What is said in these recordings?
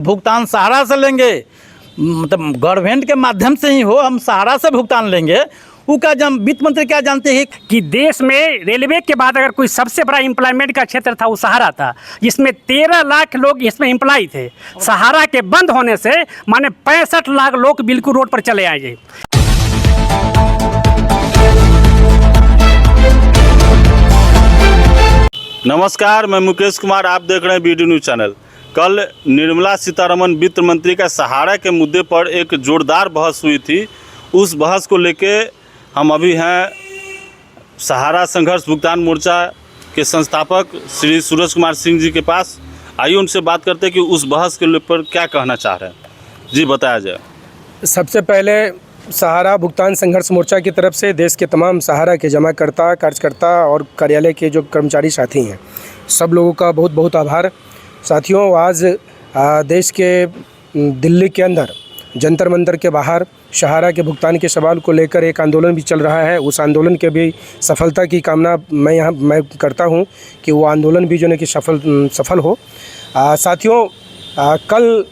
भुगतान सहारा से लेंगे, मतलब गवर्नमेंट के माध्यम से ही हो, हम सहारा से भुगतान लेंगे। वो क्या वित्त मंत्री क्या जानते हैं कि देश में रेलवे के बाद अगर कोई सबसे बड़ा एम्प्लॉयमेंट का क्षेत्र था वो सहारा था, जिसमें 13 लाख लोग इसमें एम्प्लॉय थे। सहारा के बंद होने से माने 65 लाख लोग बिल्कुल रोड पर चले आए। नमस्कार, मैं मुकेश कुमार, आप देख रहे हैं बीडी न्यूज़ चैनल। कल निर्मला सीतारमण वित्त मंत्री का सहारा के मुद्दे पर एक जोरदार बहस हुई थी। उस बहस को लेके हम अभी हैं सहारा संघर्ष भुगतान मोर्चा के संस्थापक श्री सूरज कुमार सिंह जी के पास। आइए उनसे बात करते हैं कि उस बहस के ऊपर क्या कहना चाह रहे हैं। जी बताया जाए। सबसे पहले सहारा भुगतान संघर्ष मोर्चा की तरफ से देश के तमाम सहारा के जमाकर्ता, कार्यकर्ता और कार्यालय के जो कर्मचारी साथी हैं, सब लोगों का बहुत बहुत आभार। साथियों, आज देश के दिल्ली के अंदर जंतर मंतर के बाहर सहारा के भुगतान के सवाल को लेकर एक आंदोलन भी चल रहा है। उस आंदोलन के भी सफलता की कामना मैं करता हूं कि वो आंदोलन भी जो है कि सफल हो। साथियों, कल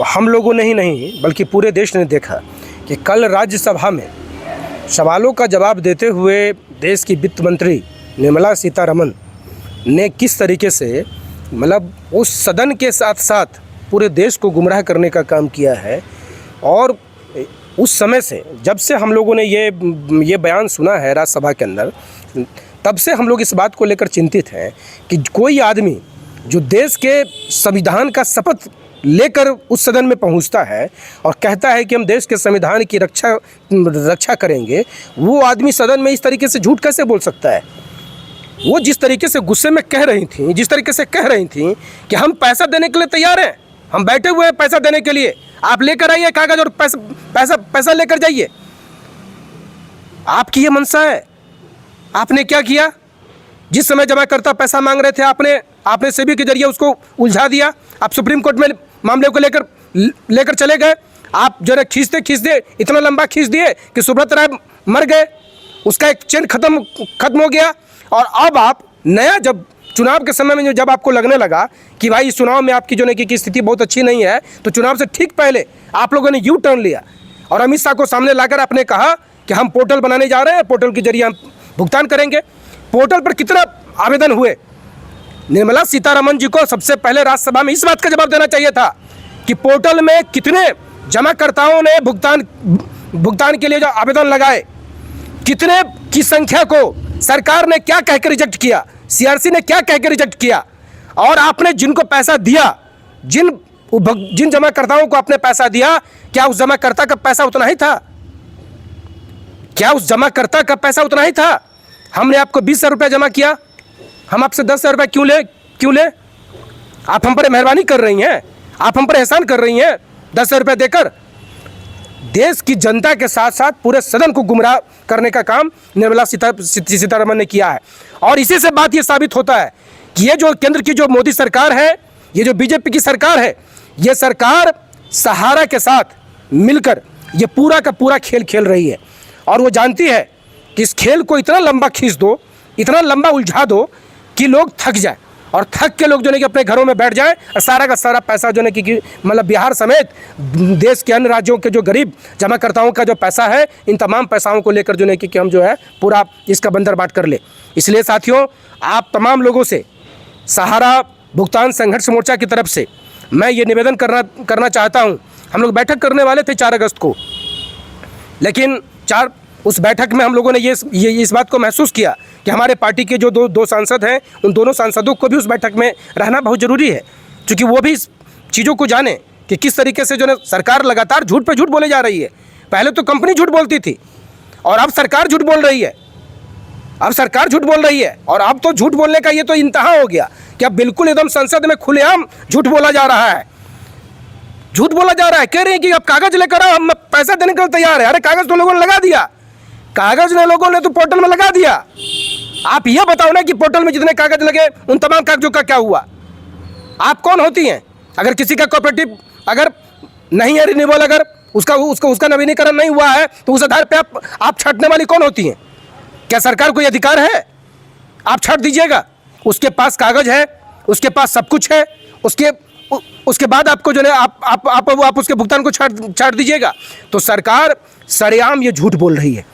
हम लोगों ने ही नहीं बल्कि पूरे देश ने देखा कि कल राज्यसभा में सवालों का जवाब देते हुए देश की वित्त मंत्री निर्मला सीतारमण ने किस तरीके से मतलब उस सदन के साथ साथ पूरे देश को गुमराह करने का काम किया है। और उस समय से जब से हम लोगों ने ये बयान सुना है राज्यसभा के अंदर, तब से हम लोग इस बात को लेकर चिंतित हैं कि कोई आदमी जो देश के संविधान का शपथ लेकर उस सदन में पहुंचता है और कहता है कि हम देश के संविधान की रक्षा करेंगे, वो आदमी सदन में इस तरीके से झूठ कैसे बोल सकता है। वो जिस तरीके से गुस्से में कह रही थी, जिस तरीके से कह रही थी कि हम पैसा देने के लिए तैयार हैं, हम बैठे हुए हैं पैसा देने के लिए, आप लेकर आइए कागज और पैसा लेकर जाइए। आपकी ये मनसा है। आपने क्या किया? जिस समय जमाकर्ता पैसा मांग रहे थे, आपने सेबी के जरिए उसको उलझा दिया। आप सुप्रीम कोर्ट में मामले को लेकर चले गए। आप जो है खींचते इतना लंबा खींच दिए कि सुब्रत राय मर गए, उसका एक चेन खत्म हो गया। और अब आप नया जब चुनाव के समय में जब आपको लगने लगा कि भाई इस चुनाव में आपकी जो है कि स्थिति बहुत अच्छी नहीं है, तो चुनाव से ठीक पहले आप लोगों ने यू टर्न लिया और अमित शाह को सामने लाकर आपने कहा कि हम पोर्टल बनाने जा रहे हैं, पोर्टल के जरिए हम भुगतान करेंगे। पोर्टल पर कितना आवेदन हुए? निर्मला सीतारमण जी को सबसे पहले राज्यसभा में इस बात का जवाब देना चाहिए था कि पोर्टल में कितने जमाकर्ताओं ने भुगतान के लिए जो आवेदन लगाए, कितने की संख्या को सरकार ने क्या कहकर रिजेक्ट किया, सीआरसी ने क्या कहकर रिजेक्ट किया, और आपने जिनको पैसा दिया, जिन जमाकर्ताओं को आपने पैसा दिया, क्या उस जमाकर्ता का पैसा उतना ही था? क्या उस जमाकर्ता का पैसा उतना ही था? हमने आपको 20,000 रुपया जमा किया, हम आपसे 10,000 रुपया क्यों ले? आप हम पर मेहरबानी कर रही हैं, आप हम पर एहसान कर रही हैं 10,000 रुपया देकर। देश की जनता के साथ साथ पूरे सदन को गुमराह करने का काम निर्मला सीतारमण ने किया है। और इसी से बात ये साबित होता है कि ये जो केंद्र की जो मोदी सरकार है, ये जो बीजेपी की सरकार है, ये सरकार सहारा के साथ मिलकर ये पूरा का पूरा खेल खेल रही है। और वो जानती है कि इस खेल को इतना लंबा खींच दो, इतना लंबा उलझा दो कि लोग थक जाए, और थक के लोग जो है कि अपने घरों में बैठ जाएं और सारा का सारा पैसा जो है कि मतलब बिहार समेत देश के अन्य राज्यों के जो गरीब जमाकर्ताओं का जो पैसा है, इन तमाम पैसाओं को लेकर जो है कि हम जो है पूरा इसका बंदर बाट कर ले। इसलिए साथियों, आप तमाम लोगों से सहारा भुगतान संघर्ष मोर्चा की तरफ से मैं ये निवेदन करना चाहता हूँ। हम लोग बैठक करने वाले थे 4 अगस्त को, लेकिन उस बैठक में हम लोगों ने ये इस बात को महसूस किया कि हमारे पार्टी के जो दो सांसद हैं, उन दोनों सांसदों को भी उस बैठक में रहना बहुत ज़रूरी है, क्योंकि वो भी इस चीज़ों को जाने कि किस तरीके से जो है सरकार लगातार झूठ पे झूठ बोले जा रही है। पहले तो कंपनी झूठ बोलती थी और अब सरकार झूठ बोल रही है। और अब तो झूठ बोलने का ये तो इंतहा हो गया कि अब बिल्कुल एकदम संसद में खुलेआम झूठ बोला जा रहा है। कह रहे हैं कि अब कागज़ लेकर आओ, हम पैसा देने के लिए तैयार है। अरे कागज़ तो लोगों ने लगा दिया, लोगों ने तो पोर्टल में लगा दिया। आप ये बताओ ना कि पोर्टल में जितने कागज लगे उन तमाम कागजों का क्या हुआ? आप कौन होती हैं? अगर किसी का कोऑपरेटिव अगर नहीं है, रिन्यूअल अगर उसका नवीनीकरण नहीं हुआ है, तो उस आधार पे आप छांटने वाली कौन होती हैं? क्या सरकार कोई अधिकार है? आप छांट दीजिएगा। उसके पास कागज है, उसके पास सब कुछ है, उसके बाद आपको जो है आप उसके भुगतान को छाड़ दीजिएगा। तो सरकार सरेआम ये झूठ बोल रही है।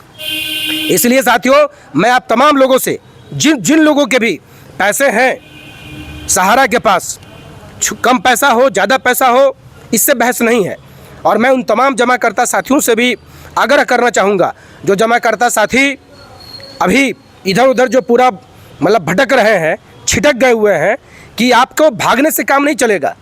इसलिए साथियों, मैं आप तमाम लोगों से, जिन लोगों के भी पैसे हैं सहारा के पास, कम पैसा हो ज़्यादा पैसा हो, इससे बहस नहीं है। और मैं उन तमाम जमाकर्ता साथियों से भी आग्रह करना चाहूँगा, जो जमाकर्ता साथी अभी इधर उधर जो पूरा मतलब भटक रहे हैं, छिटक गए हुए हैं, कि आपको भागने से काम नहीं चलेगा,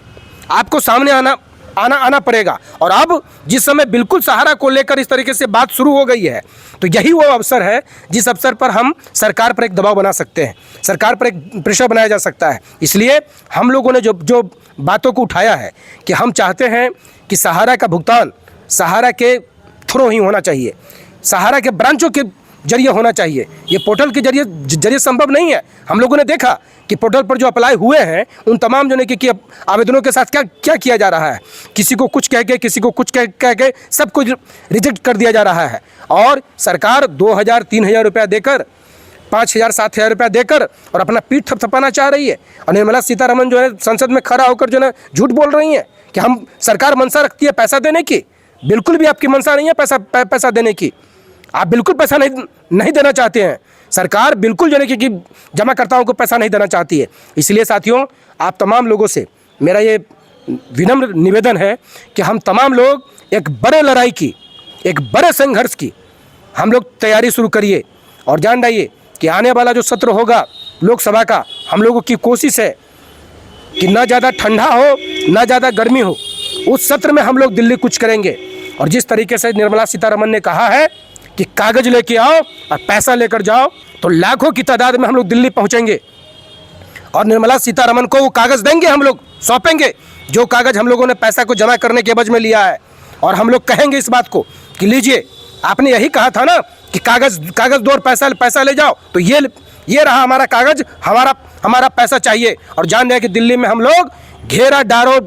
आपको सामने आना पड़ेगा। और अब जिस समय बिल्कुल सहारा को लेकर इस तरीके से बात शुरू हो गई है, तो यही वो अवसर है जिस अवसर पर हम सरकार पर एक दबाव बना सकते हैं, सरकार पर एक प्रेशर बनाया जा सकता है। इसलिए हम लोगों ने जो बातों को उठाया है कि हम चाहते हैं कि सहारा का भुगतान सहारा के थ्रू ही होना चाहिए, सहारा के ब्रांचों के जरिए होना चाहिए। ये पोर्टल के जरिए संभव नहीं है। हम लोगों ने देखा कि पोर्टल पर जो अप्लाई हुए हैं उन तमाम जने के आवेदनों के साथ क्या किया जा रहा है, किसी को कुछ कह के, किसी को कुछ कह के सब कुछ रिजेक्ट कर दिया जा रहा है। और सरकार 2,000-3,000 रुपया देकर, 5,000-7,000 रुपया देकर और अपना पीठ थपथपाना चाह रही है। और निर्मला सीतारमण जो है संसद में खड़ा होकर जो है झूठ बोल रही हैं कि हम सरकार मंशा रखती है पैसा देने की। बिल्कुल भी आपकी मंशा नहीं है पैसा देने की। आप बिल्कुल पैसा नहीं देना चाहते हैं। सरकार बिल्कुल जो है कि जमाकर्ताओं को पैसा नहीं देना चाहती है। इसलिए साथियों, आप तमाम लोगों से मेरा ये विनम्र निवेदन है कि हम तमाम लोग एक बड़े लड़ाई की, एक बड़े संघर्ष की हम लोग तैयारी शुरू करिए। और जान जाइए कि आने वाला जो सत्र होगा लोकसभा का, हम लोगों की कोशिश है कि ना ज़्यादा ठंडा हो ना ज़्यादा गर्मी हो, उस सत्र में हम लोग दिल्ली कूच करेंगे। और जिस तरीके से निर्मला सीतारमण ने कहा है कि कागज़ लेके आओ और पैसा लेकर जाओ, तो लाखों की तादाद में हम लोग दिल्ली पहुंचेंगे और निर्मला सीतारमण को वो कागज़ देंगे, हम लोग सौंपेंगे जो कागज़ हम लोगों ने पैसा को जमा करने के एवज में लिया है। और हम लोग कहेंगे इस बात को कि लीजिए, आपने यही कहा था ना कि कागज़ दो और पैसा ले जाओ, तो ये रहा हमारा कागज़, हमारा पैसा चाहिए। और जान रहे हैं कि दिल्ली में हम लोग घेरा डालो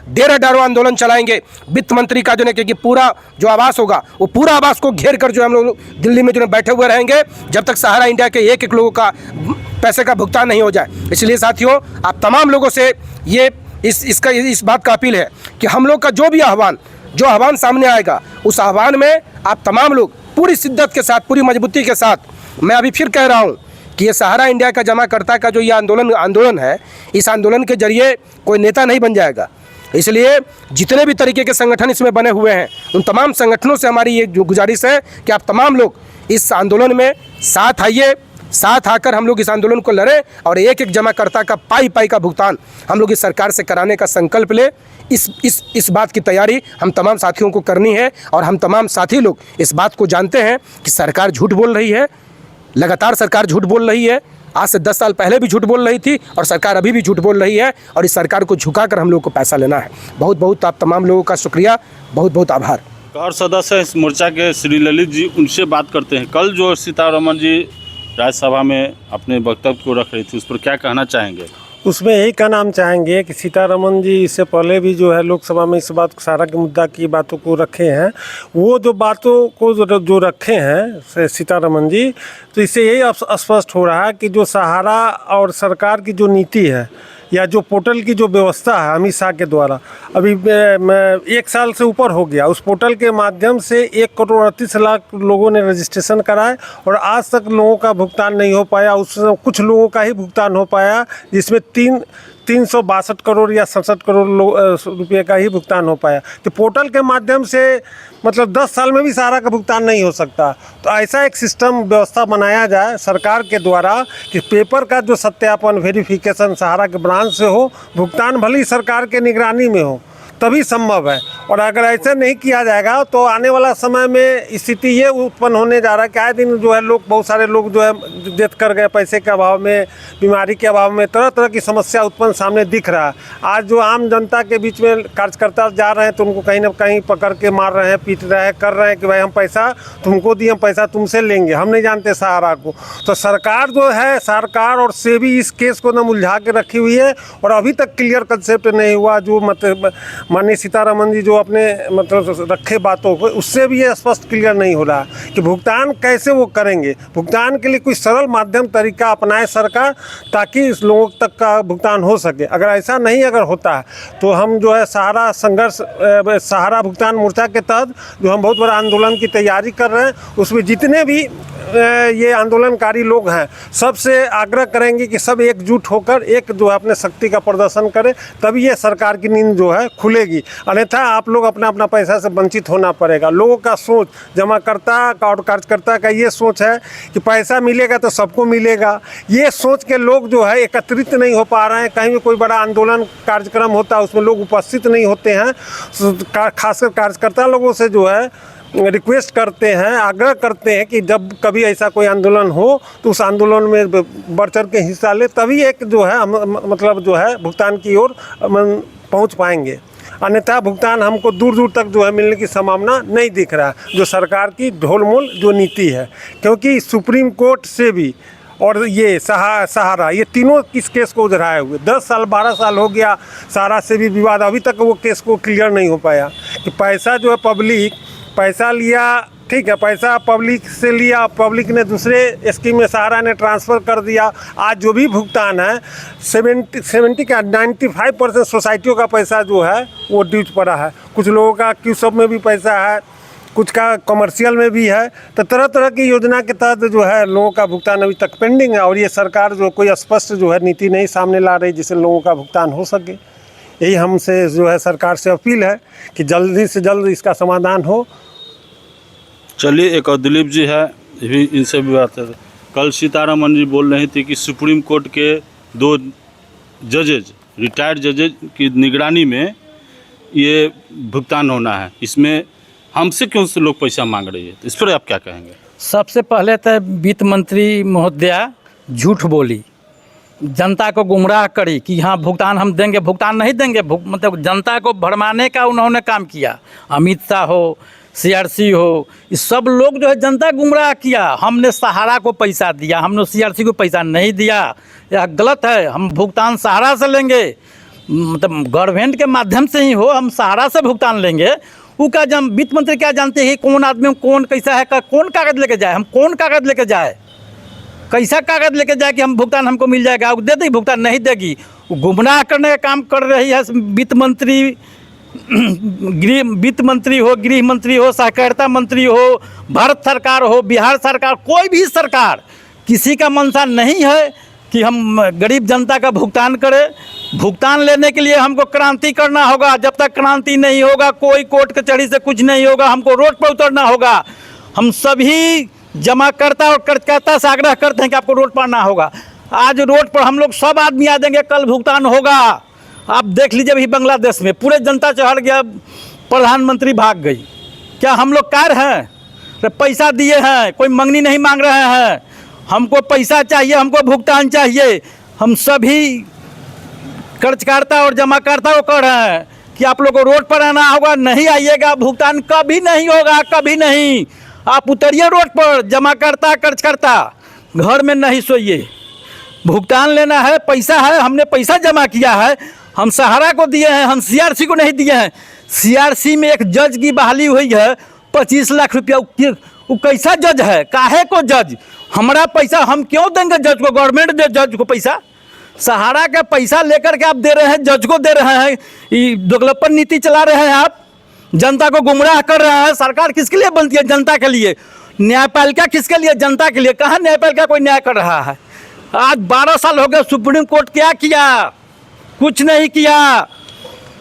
डेरा डालो आंदोलन चलाएंगे। वित्त मंत्री का जो है कि पूरा जो आवास होगा, वो पूरा आवास को घेर कर जो हम लोग दिल्ली में जो बैठे हुए रहेंगे जब तक सहारा इंडिया के एक लोगों का पैसे का भुगतान नहीं हो जाए। इसलिए साथियों, आप तमाम लोगों से ये इस बात का अपील है कि हम लोग का जो आह्वान सामने आएगा, उस आह्वान में आप तमाम लोग पूरी शिद्दत के साथ, पूरी मजबूती के साथ, मैं अभी फिर कह रहा हूँ कि ये सहारा इंडिया का जमाकर्ता का जो ये आंदोलन है, इस आंदोलन के जरिए कोई नेता नहीं बन जाएगा। इसलिए जितने भी तरीके के संगठन इसमें बने हुए हैं, उन तमाम संगठनों से हमारी ये जो गुजारिश है कि आप तमाम लोग इस आंदोलन में साथ आइए, साथ आकर हम लोग इस आंदोलन को लड़ें और एक जमाकर्ता का पाई का भुगतान हम लोग इस सरकार से कराने का संकल्प ले। इस बात की तैयारी हम तमाम साथियों को करनी है। और हम तमाम साथी लोग इस बात को जानते हैं कि सरकार झूठ बोल रही है, लगातार सरकार झूठ बोल रही है। आज से 10 साल पहले भी झूठ बोल रही थी और सरकार अभी भी झूठ बोल रही है। और इस सरकार को झुकाकर हम लोग को पैसा लेना है। बहुत बहुत आप तमाम लोगों का शुक्रिया, बहुत बहुत आभार। और सदस्य इस मोर्चा के श्री ललित जी, उनसे बात करते हैं। कल जो सीतारमण जी राज्यसभा में अपने वक्तव्य को रख रही थी, उस पर क्या कहना चाहेंगे? उसमें यही कहना हम चाहेंगे कि सीतारमण जी इससे पहले भी जो है लोकसभा में इस बात सहारा के मुद्दा की बातों को रखे हैं। वो जो बातों को जो रखे हैं सीतारमण जी, तो इससे यही स्पष्ट हो रहा है कि जो सहारा और सरकार की जो नीति है या जो पोर्टल की जो व्यवस्था है अमित शाह के द्वारा, अभी 1 साल से ऊपर हो गया, उस पोर्टल के माध्यम से 1 करोड़ 38 लाख लोगों ने रजिस्ट्रेशन कराए और आज तक लोगों का भुगतान नहीं हो पाया। उसमें कुछ लोगों का ही भुगतान हो पाया, जिसमें 362 करोड़ या 67 करोड़ रुपये का ही भुगतान हो पाया। तो पोर्टल के माध्यम से मतलब 10 साल में भी सहारा का भुगतान नहीं हो सकता। तो ऐसा एक सिस्टम व्यवस्था बनाया जाए सरकार के द्वारा कि पेपर का जो सत्यापन वेरिफिकेशन सहारा के ब्रांच से हो, भुगतान भले ही सरकार के निगरानी में हो, तभी संभव है। और अगर ऐसा नहीं किया जाएगा तो आने वाला समय में स्थिति ये उत्पन्न होने जा रहा है कि आए दिन जो है बहुत सारे लोग जो है डेथ कर गए पैसे के अभाव में, बीमारी के अभाव में, तरह तरह की समस्या उत्पन्न सामने दिख रहा है। आज जो आम जनता के बीच में कार्यकर्ता जा रहे हैं तो उनको कहीं ना कहीं पकड़ के मार रहे हैं, पीट रहे हैं, कर रहे हैं कि भाई हम पैसा तुमको दिए, हम पैसा तुमसे लेंगे, हम नहीं जानते सहारा को। तो सरकार जो है, सरकार और सेबी इस केस को न उलझा के रखी हुई है और अभी तक क्लियर कंसेप्ट नहीं हुआ। जो माननीय सीतारमण जी जो जो अपने मतलब रखे बातों को, उससे भी ये स्पष्ट क्लियर नहीं हो रहा कि भुगतान कैसे वो करेंगे। भुगतान के लिए कोई सरल माध्यम तरीका अपनाए सरकार, ताकि इस लोगों तक का भुगतान हो सके। अगर ऐसा नहीं अगर होता है तो हम जो है सहारा संघर्ष सहारा भुगतान मोर्चा के तहत जो हम बहुत बड़ा आंदोलन की तैयारी कर रहे हैं, उसमें जितने भी ये आंदोलनकारी लोग हैं सबसे आग्रह करेंगे कि सब एकजुट होकर एक जो है अपने शक्ति का प्रदर्शन करें, तभी ये सरकार की नींद जो है खुलेगी। अन्यथा आप लोग अपना अपना पैसा से वंचित होना पड़ेगा। लोगों का सोच, जमाकर्ता और कार्यकर्ता का ये सोच है कि पैसा मिलेगा तो सबको मिलेगा। ये सोच के लोग जो है एकत्रित नहीं हो पा रहे हैं। कहीं भी कोई बड़ा आंदोलन कार्यक्रम होता है उसमें लोग उपस्थित नहीं होते हैं। खासकर कार्यकर्ता लोगों से जो है रिक्वेस्ट करते हैं, आग्रह करते हैं कि जब कभी ऐसा कोई आंदोलन हो तो उस आंदोलन में बढ़ चढ़ के हिस्सा ले, तभी एक जो है मतलब जो है भुगतान की ओर पहुंच पाएंगे। अन्यथा भुगतान हमको दूर दूर तक जो है मिलने की संभावना नहीं दिख रहा है, जो सरकार की ढोलमोल जो नीति है। क्योंकि सुप्रीम कोर्ट से भी और ये सहारा, ये तीनों इस केस को उधराए हुए 10 साल 12 साल हो गया। सहारा से भी विवाद, अभी तक वो केस को क्लियर नहीं हो पाया कि पैसा जो है पब्लिक पैसा लिया, ठीक है, पैसा पब्लिक से लिया, पब्लिक ने दूसरे स्कीम में सहारा ने ट्रांसफ़र कर दिया। आज जो भी भुगतान है 70 का 95% सोसाइटियों का पैसा जो है वो ड्यूज पड़ा है। कुछ लोगों का क्यूसब में भी पैसा है, कुछ का कमर्शियल में भी है। तो तरह तरह की योजना के तहत जो है लोगों का भुगतान अभी तक पेंडिंग है, और ये सरकार जो कोई स्पष्ट जो है नीति नहीं सामने ला रही जिससे लोगों का भुगतान हो सके। यही हमसे जो है सरकार से अपील है कि जल्दी से जल्द इसका समाधान हो। चलिए, एक और दिलीप जी है, भी इनसे भी बात है। कल सीतारमन जी बोल रही थी कि सुप्रीम कोर्ट के 2 जजेज, रिटायर्ड जजेज की निगरानी में ये भुगतान होना है, इसमें हमसे क्यों से लोग पैसा मांग रही है, इस पर आप क्या कहेंगे? सबसे पहले तो वित्त मंत्री महोदया झूठ बोली, जनता को गुमराह करी कि हाँ भुगतान हम देंगे, भुगतान नहीं देंगे। मतलब जनता को भरमाने का उन्होंने काम किया। अमित शाह हो, सीआरसी हो, ये सब लोग जो है जनता गुमराह किया। हमने सहारा को पैसा दिया, हमने सीआरसी को पैसा नहीं दिया, यह गलत है। हम भुगतान सहारा से लेंगे, मतलब गवर्नमेंट के माध्यम से ही हो, हम सहारा से भुगतान लेंगे। वो का जब वित्त मंत्री क्या जानते हैं कौन आदमी कौन कैसा है, कौन कागज़ लेके जाए, हम कौन कागज़ लेके जाए, कैसा कागज़ लेके जाए कि हम भुगतान हमको मिल जाएगा। वो दे देगी, भुगतान नहीं देगी। वो गुमराह करने का काम कर रही है वित्त मंत्री, वित्त मंत्री हो, गृह मंत्री हो, सहकारिता मंत्री हो, भारत सरकार हो, बिहार सरकार, कोई भी सरकार, किसी का मंशा नहीं है कि हम गरीब जनता का भुगतान करें। भुगतान लेने के लिए हमको क्रांति करना होगा। जब तक क्रांति नहीं होगा कोई कोर्ट कचहरी से कुछ नहीं होगा, हमको रोड पर उतरना होगा। हम सभी जमाकर्ता और कर्जकर्ता से आग्रह करते हैं कि आपको रोड पर आना होगा। आज रोड पर हम लोग सब आदमी आ देंगे, कल भुगतान होगा। आप देख लीजिए अभी बांग्लादेश में पूरे जनता चढ़ गया, प्रधानमंत्री भाग गई। क्या हम लोग कार हैं? पैसा दिए हैं, कोई मंगनी नहीं मांग रहे हैं। हमको पैसा चाहिए, हमको भुगतान चाहिए। हम सभी कर्जकर्ता और जमाकर्ता को कह रहे हैं कि आप लोग को रोड पर आना होगा, नहीं आइएगा भुगतान कभी नहीं होगा, कभी नहीं। आप उतरिए रोड पर, जमाकर्ता कर्जकर्ता, घर में नहीं सोइए। भुगतान लेना है, पैसा है, हमने पैसा जमा किया है, हम सहारा को दिए हैं, हम सीआरसी को नहीं दिए हैं। सीआरसी में एक जज की बहाली हुई है 25 लाख रुपया। वो कैसा जज है, काहे को जज? हमारा पैसा हम क्यों देंगे जज को? गवर्नमेंट दे जज को पैसा। सहारा का पैसा लेकर के आप दे रहे हैं, जज को दे रहे हैं। ये दोगलपन नीति चला रहे हैं आप, जनता को गुमराह कर रहे हैं। सरकार किसके लिए बनती है? जनता के लिए। न्यायपालिका किसके लिए? जनता के लिए। कहाँ न्यायपालिका कोई न्याय कर रहा है? आज 12 साल हो गए, सुप्रीम कोर्ट क्या किया? कुछ नहीं किया।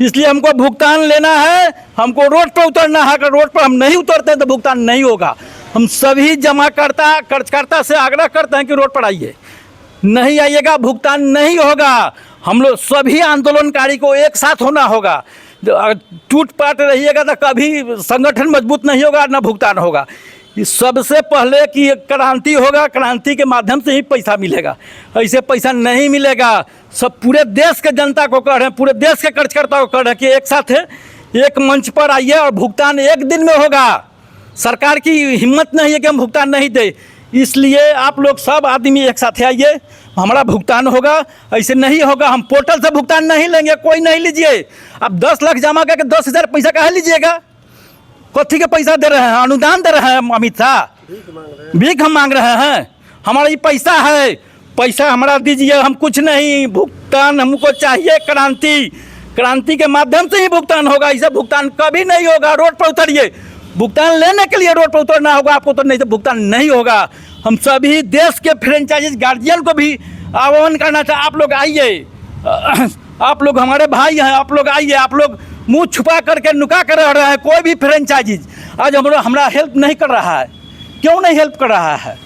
इसलिए हमको भुगतान लेना है, हमको रोड पर उतरना है। अगर रोड पर हम नहीं उतरते तो भुगतान नहीं होगा। हम सभी जमाकर्ता कर्जकर्ता से आग्रह करते हैं कि रोड पर आइए, नहीं आइएगा भुगतान नहीं होगा। हम लोग सभी आंदोलनकारी को एक साथ होना होगा। टूट पाट रहिएगा तो कभी संगठन मजबूत नहीं होगा, ना भुगतान होगा। सबसे पहले कि क्रांति होगा, क्रांति के माध्यम से ही पैसा मिलेगा, ऐसे पैसा नहीं मिलेगा। सब पूरे देश के जनता को कह रहे हैं, पूरे देश के कर्जकर्ता को कह रहे हैं कि एक साथ है, एक मंच पर आइए और भुगतान एक दिन में होगा। सरकार की हिम्मत नहीं है कि हम भुगतान नहीं दे। इसलिए आप लोग सब आदमी एक साथ आइए, हमारा भुगतान होगा। ऐसे नहीं होगा, हम पोर्टल से भुगतान नहीं लेंगे, कोई नहीं लीजिए। अब 10 लाख जमा करके 10,000 पैसा कहाँ लीजिएगा? कथी के पैसा दे रहे हैं? अनुदान दे रहे हैं अमित शाह? भीख हम मांग रहे हैं? हमारा ये पैसा है, पैसा हमारा दीजिए, हम कुछ नहीं। भुगतान हमको चाहिए क्रांति के माध्यम से ही भुगतान होगा। ऐसा भुगतान कभी नहीं होगा। रोड पर उतरिए, भुगतान लेने के लिए रोड पर उतरना होगा आपको, तो नहीं तो भुगतान नहीं होगा। हम सभी देश के फ्रेंचाइजीज गार्जियन को भी आह्वान करना चाहते, आप लोग आइए, आप लोग हमारे भाई हैं, आप लोग आइए। आप लोग मुंह छुपा करके नुका कर रह रहे हैं। कोई भी फ्रेंचाइजीज आज हमारा हेल्प नहीं कर रहा है। क्यों नहीं हेल्प कर रहा है?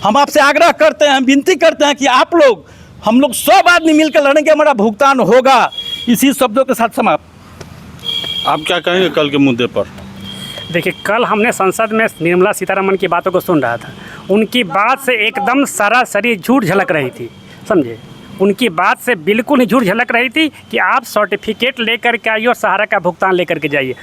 हम आपसे आग्रह करते हैं, विनती करते हैं कि आप लोग, हम लोग 100 आदमी मिलकर लड़ेंगे, हमारा भुगतान होगा। इसी शब्दों के साथ समाप्त। आप क्या कहेंगे कल के मुद्दे पर? देखिए, कल हमने संसद में निर्मला सीतारमण की बातों को सुन रहा था। उनकी बात से एकदम सरासरी झूठ झलक रही थी, समझे। उनकी बात से बिल्कुल ही झूठ झलक रही थी कि आप सर्टिफिकेट लेकर के आइए और सहारा का भुगतान लेकर के जाइए।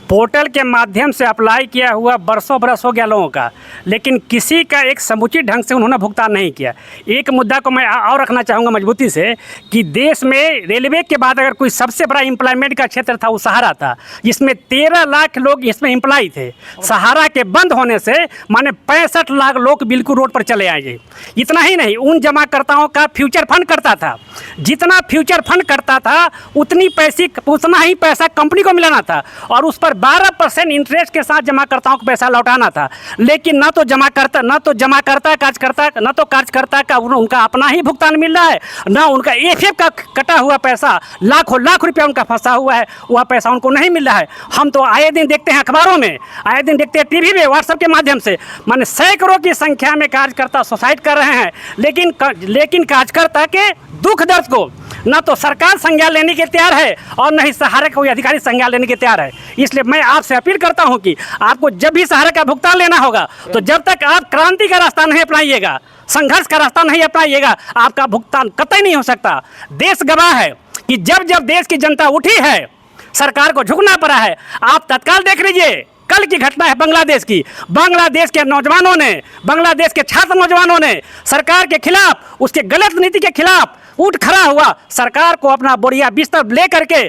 पोर्टल के माध्यम से अप्लाई किया हुआ बरसों बरस हो गया लोगों का, लेकिन किसी का एक समुचित ढंग से उन्होंने भुगतान नहीं किया। एक मुद्दा को मैं और रखना चाहूँगा मजबूती से कि देश में रेलवे के बाद अगर कोई सबसे बड़ा एम्प्लॉयमेंट का क्षेत्र था वो सहारा था, जिसमें 13 लाख लोग इसमें एम्प्लॉय थे। सहारा के बंद होने से माने 65 लाख लोग बिल्कुल रोड पर चले आए। इतना ही नहीं, उन जमाकर्ताओं का फ्यूचर फंड करता था। जितना फ्यूचर फंड करता था उतना ही पैसा कंपनी को मिलाना था और उस पर 12% इंटरेस्ट के साथ जमाकर्ताओं को पैसा लौटाना था। लेकिन ना तो जमाकर्ता कार्यकर्ता का उनका अपना ही भुगतान मिल रहा है, ना उनका एफएफ का कटा हुआ पैसा लाखों लाख रुपया उनका फंसा हुआ है, वह पैसा उनको नहीं मिल रहा है। हम तो आए दिन देखते हैं अखबारों में, आए दिन देखते हैं टीवी में, व्हाट्सएप के माध्यम से, माने सैकड़ों की संख्या में कार्यकर्ता सुसाइड कर रहे हैं। लेकिन कार्यकर्ता के दुख दर्द को ना तो सरकार संज्ञान लेने के तैयार है और न ही सहारा का कोई अधिकारी संज्ञान लेने के तैयार है। इसलिए मैं आपसे अपील करता हूं कि आपको जब भी सहारा का भुगतान लेना होगा तो जब तक आप क्रांति का रास्ता नहीं अपनाइएगा, संघर्ष का रास्ता नहीं अपनाइएगा, आपका भुगतान कतई नहीं हो सकता। देश गवाह है कि जब जब देश की जनता उठी है, सरकार को झुकना पड़ा है। आप तत्काल देख लीजिए, कल की घटना है बांग्लादेश की। बांग्लादेश के नौजवानों ने, बांग्लादेश के छात्र नौजवानों ने सरकार के खिलाफ, उसके गलत नीति के खिलाफ उठ खड़ा हुआ। सरकार को अपना बोरिया बिस्तर ले करके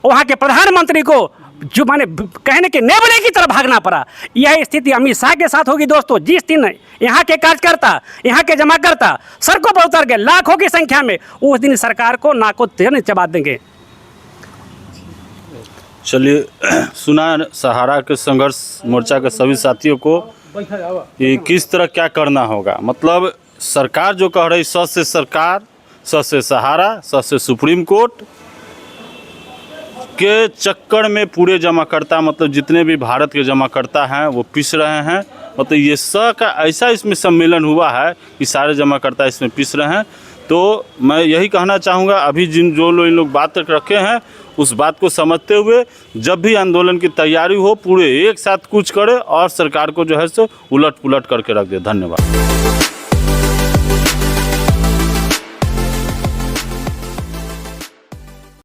वहाँ के प्रधानमंत्री को जो माने कहने के नेवले की तरफ भागना पड़ा। यह स्थिति अमित शाह के साथ होगी दोस्तों। जिस दिन यहाँ के कार्यकर्ता, यहाँ के जमाकर्ता सड़कों पर उतर गए लाखों की संख्या में, उस दिन सरकार को नाको तेल चबा देंगे। चलिए, सुना सहारा के संघर्ष मोर्चा के सभी साथियों को कि किस तरह क्या करना होगा। मतलब सरकार जो कह रही, स से सरकार, स से सहारा, स से सुप्रीम कोर्ट के चक्कर में पूरे जमाकर्ता, मतलब जितने भी भारत के जमाकर्ता हैं वो पिस रहे हैं। मतलब ये स का ऐसा इसमें सम्मेलन हुआ है कि सारे जमाकर्ता इसमें पिस रहे हैं। तो मैं यही कहना चाहूँगा, अभी जो इन लोग बात रखे हैं उस बात को समझते हुए जब भी आंदोलन की तैयारी हो, पूरे एक साथ कूच करे और सरकार को जो है सो उलट पुलट करके रख दे। धन्यवाद।